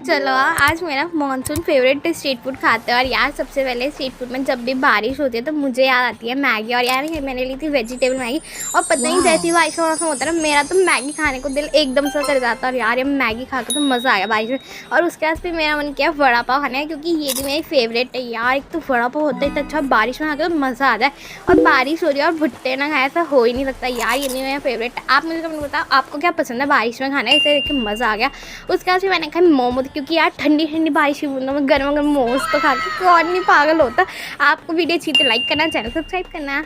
चलो आज मेरा मानसून फेवरेट स्ट्रीट फूड खाते हैं। और यार सबसे पहले स्ट्रीट फूड में जब भी बारिश होती है तो मुझे याद आती है मैगी। और यार ये मैंने ली थी वेजिटेबल मैगी। और पता नहीं जैसी बारिश का मौसम होता है ना, मेरा तो मैगी खाने को दिल एकदम से कर जाता है। और यार ये मैगी खा के तो मज़ा आ गया बारिश में। और उसके बाद फिर मेरा मन किया वड़ा पाव खाने का, क्योंकि ये भी मेरी फेवरेट है यार। एक तो वड़ा पाव होता है इतना अच्छा, बारिश में खा के तो मज़ा आ जाए। और बारिश हो रही है और भुट्टे ना खाए ऐसा हो ही नहीं सकता यार। ये नहीं मेरा फेवरेट है। आप मुझे कमेंट बताओ आपको क्या पसंद है बारिश में खाना, इसे देख के मज़ा आ गया। उसके बाद फिर मैंने खाई मोमोज, क्योंकि यार ठंडी ठंडी बारिश की बूंदों में गर्मा गर्म मोमोज तो खा के कौन नहीं पागल होता। आपको वीडियो अच्छी तो लाइक करना, चैनल सब्सक्राइब करना।